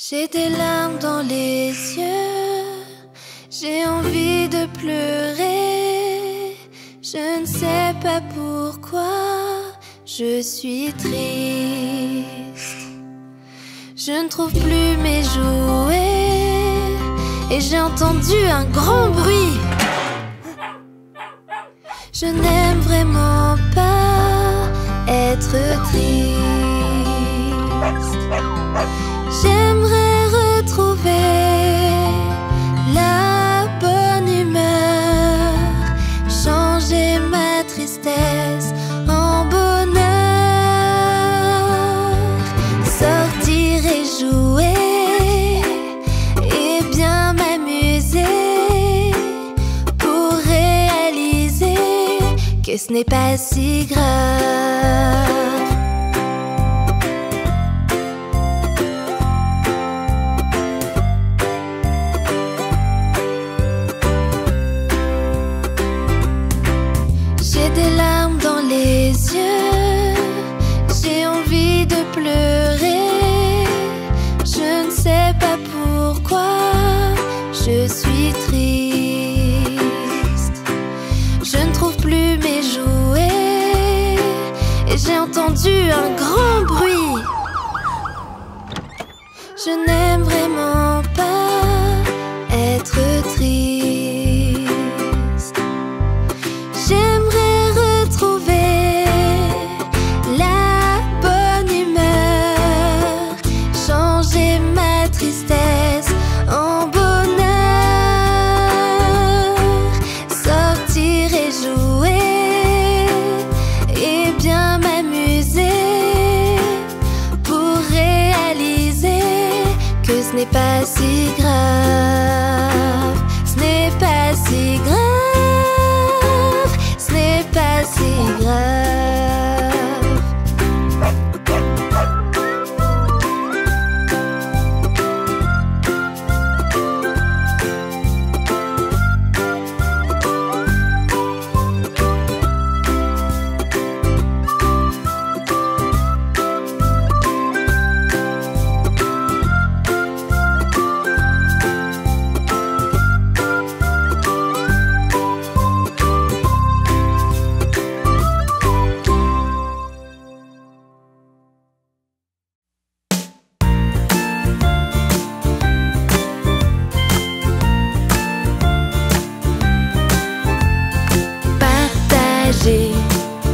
J'ai des larmes dans les yeux, j'ai envie de pleurer. Je ne sais pas pourquoi je suis triste. Je ne trouve plus mes jouets et j'ai entendu un grand bruit. Je n'aime vraiment pas être triste. J'aimerais retrouver la bonne humeur, changer ma tristesse en bonheur, sortir et jouer et bien m'amuser pour réaliser que ce n'est pas si grave. J'ai des larmes dans les yeux, j'ai envie de pleurer. Je ne sais pas pourquoi je suis triste. Je ne trouve plus mes jouets et j'ai entendu un grand bruit. Je n'aime vraiment pas être triste. J'aimerais retrouver la bonne humeur, changer ma tristesse en bonheur, sortir et jouer et bien m'amuser pour réaliser que ce n'est pas si grave. Ce n'est pas si grave. Ce n'est pas si grave.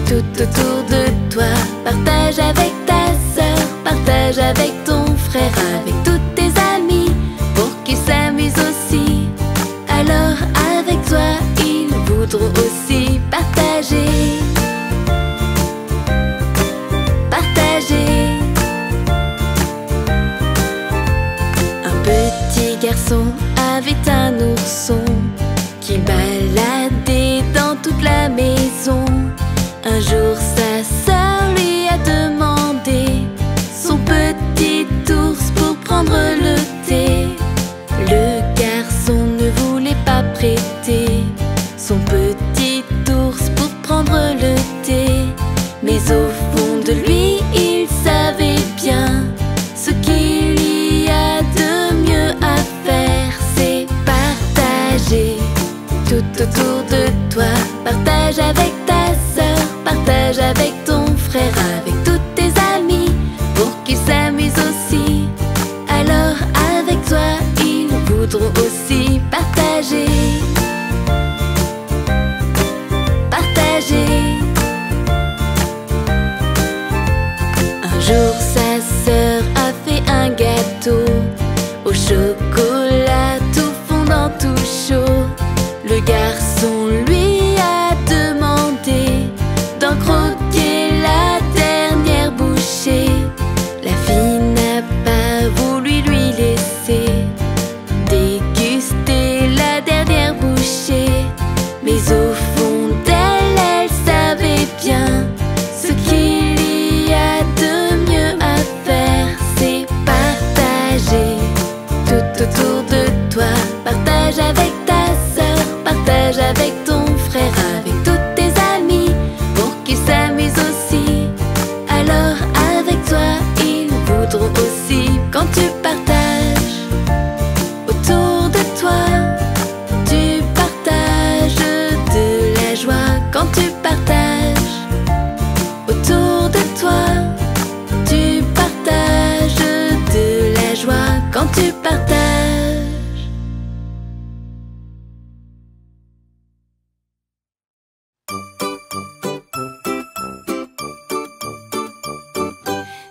Tout autour de toi, partage avec ta sœur, partage avec ton frère, avec tous tes amis, pour qu'ils s'amusent aussi. Alors avec toi, ils voudront aussi partager. Partager. Un petit garçon avait un ourson qui baladait dans toute la maison. Un jour sa sœur lui a demandé son petit ours pour prendre quand tu partages autour de toi. Tu partages de la joie quand tu partages.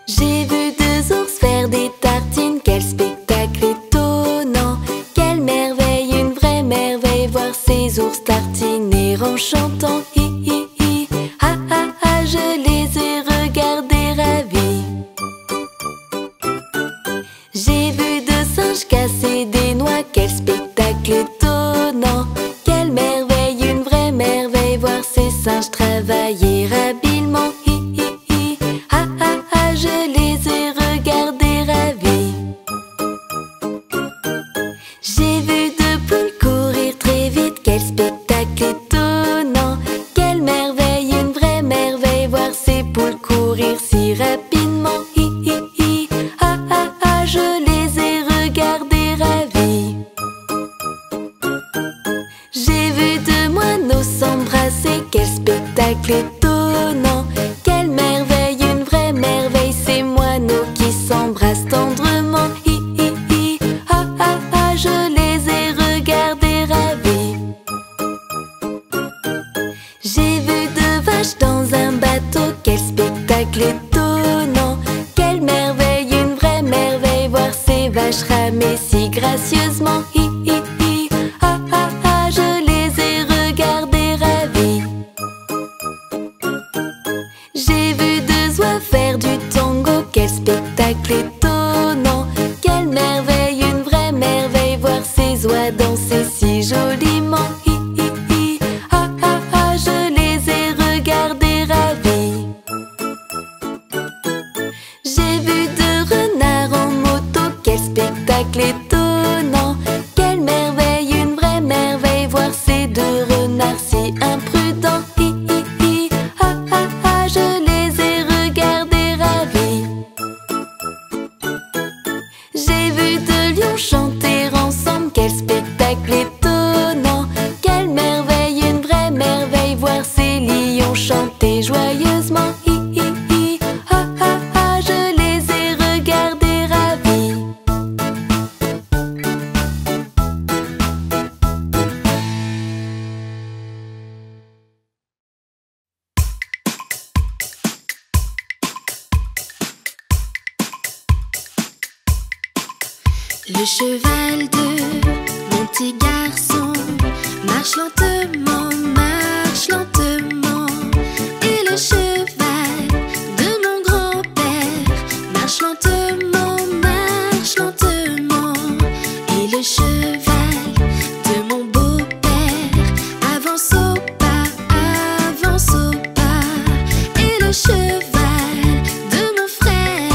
J'ai vu deux ours faire des tartines, quel spectacle étonnant! Quelle merveille, une vraie merveille, voir ces ours tartiner en chantant. Hi hi hi, ha ha ha, je les ai regardés ravis. J'ai vu deux singes casser des noix, quel spectacle étonnant! Quelle merveille, une vraie merveille, voir ces singes travailler habilement. Hi hi hi, ha ha ha, je les ai regardés ravis. J'ai vu deux poules courir très vite, quel spectacle étonnant! Quelle merveille, une vraie merveille, voir ces poules courir si rapidement. Hi hi hi, ha ha ha, je les ai regardés ravis. J'ai vu deux moineaux s'embrasser, quel spectacle étonnant! Quelle merveille, une vraie merveille, ces moineaux qui s'embrassent tendrement. Hi hi hi, ha ha ha, je les ai regardés ravis. J'ai vu deux vaches dans un bateau, quel spectacle étonnant! Quelle merveille, une vraie merveille, voir ces vaches ramer si gracieusement. Hi hi hi, ha ha ha, je les ai regardés ravis. J'ai vu deux oies faire du tango, quel spectacle étonnant! Quelle merveille, une vraie merveille, voir ces oies danser si joliment. Hi hi hi, ha ha ha, je les ai regardés ravis. J'ai vu deux renards en moto, quel spectacle étonnant! Quelle merveille, une vraie merveille, voir ces deux renards si imprudents. Hi hi hi, ha ha ha, je les ai regardés ravis. J'ai vu deux lions chanter ensemble, quel spectacle étonnant! Quelle merveille, une vraie merveille, voir ces lions chanter joyeusement. Hi hi hi, ha ha ha, je les ai regardés ravis. Le cheval de mon petit garçon marche lentement, marche lentement. Et le cheval de mon grand-père marche lentement, marche lentement. Et le cheval de mon beau-père avance au pas, avance au pas. Et le cheval de mon frère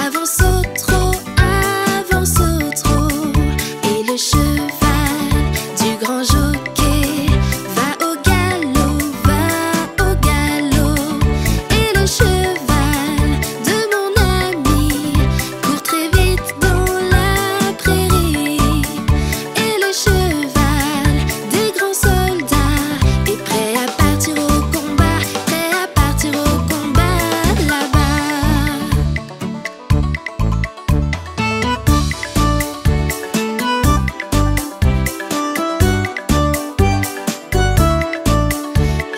avance au trot, avance au trot. Et le cheval du grand jockey va au galop, va au galop. Et le cheval de mon ami court très vite dans la prairie. Et le cheval des grands soldats est prêt à partir au combat, prêt à partir au combat là-bas.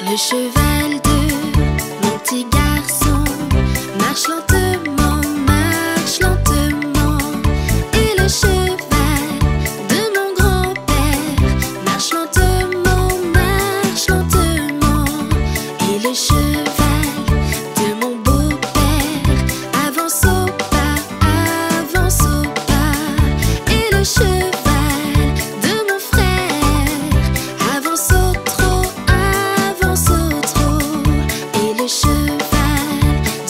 Le cheval de mon petit garçon marche lentement, marche lentement. Et le cheval de mon grand-père marche lentement, marche lentement. Et le cheval de mon beau-père avance au pas, avance au pas. Et le cheval de mon frère avance au trot, avance au trot. Et le cheval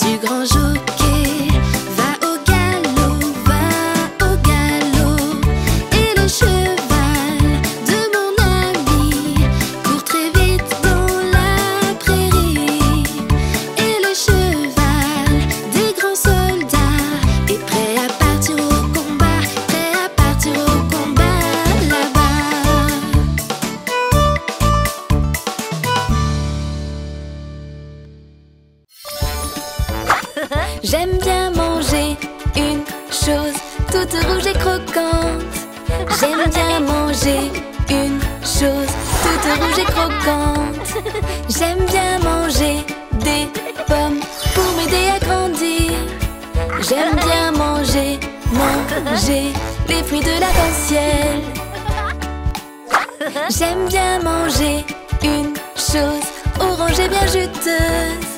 du grand jockey va au galop, va au galop. Et le cheval de mon ami court très vite dans la prairie. J'aime bien manger une chose toute rouge et croquante. J'aime bien manger une chose toute rouge et croquante. J'aime bien manger des pommes pour m'aider à grandir. J'aime bien manger les fruits de l'arc-en-ciel. J'aime bien manger une chose orange et bien juteuse.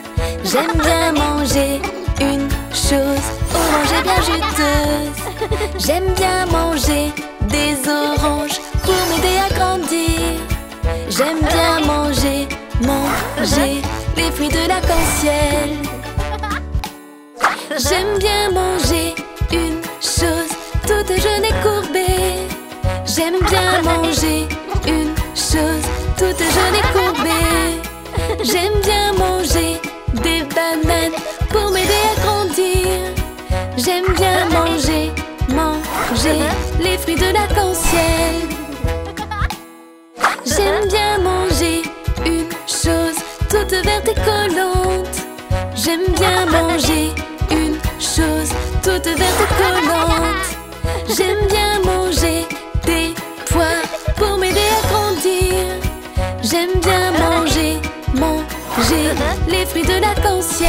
J'aime bien manger une chose orange et bien juteuse. J'aime bien manger des oranges pour m'aider à grandir. J'aime bien manger les fruits de l'arc-en-ciel. J'aime bien manger une chose toute jaune et courbée. J'aime bien manger une chose toute jaune et courbée. J'aime bien manger des bananes pour m'aider à grandir. J'aime bien manger les fruits de l'arc-en-ciel. J'aime bien manger une chose toute verte et collante. J'aime bien manger une chose toute verte et collante. J'aime bien manger des pois pour m'aider à grandir. J'aime bien manger les fruits de l'arc-en-ciel.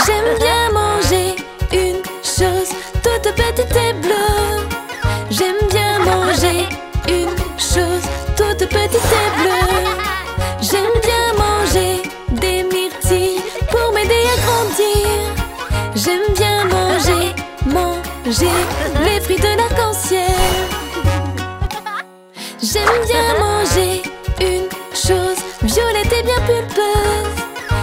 J'aime bien manger une chose toute petite et bleue. J'aime bien manger une chose toute petite et bleue. J'aime bien manger des myrtilles pour m'aider à grandir. J'aime bien manger les fruits de l'arc-en-ciel. J'aime bien manger une chose violette et bien pulpeuse.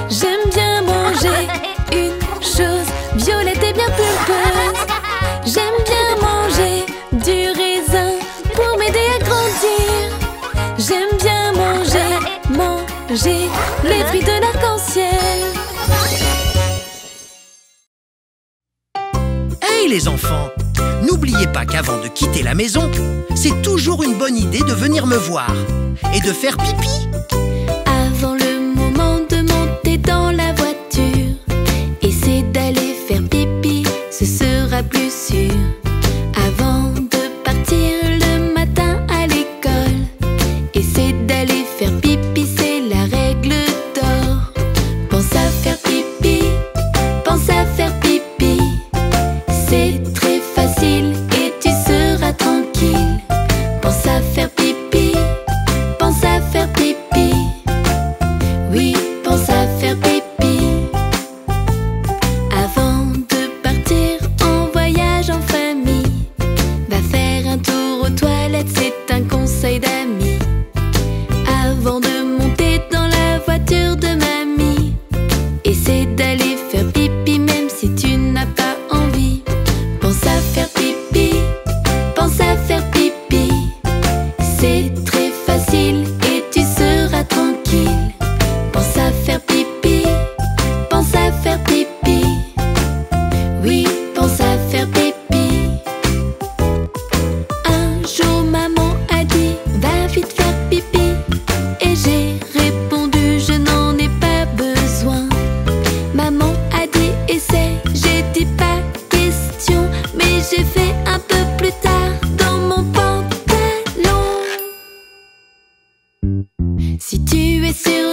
J'aime bien manger une chose violette et bien pulpeuse. J'aime bien manger du raisin pour m'aider à grandir. J'aime bien manger les fruits de l'arc-en-ciel. Hey les enfants! N'oubliez pas qu'avant de quitter la maison, c'est toujours une bonne idée de venir me voir et de faire pipi. Avant le moment de monter dans la voiture, essaie d'aller faire pipi, ce sera plus sûr. Avant de partir le matin à l'école, essaie d'aller faire pipi, c'est la règle d'or. Pense à faire pipi, pense à faire pipi. C'est très facile et tu seras tranquille. Pense à faire pipi, pense à faire pipi. Oui, pense à faire pipi. Avant de partir en voyage en famille, va faire un tour aux toilettes, c'est un conseil d'amis. Avant de monter dans la voiture de mamie, essaie d'aller faire pipi même si tu n'as pas envie. Pense à faire pipi, pense à faire pipi. C'est très facile et tu seras tranquille. Pense à faire pipi, pense à faire pipi. Oui, pense à faire pipi. Un jour maman a dit va vite faire pipi. Et j'ai répondu je n'en ai pas besoin. Maman a dit essaie, j'ai dit pas question. Mais j'ai fait un peu plus tard dans mon pantalon. Si tu es sûr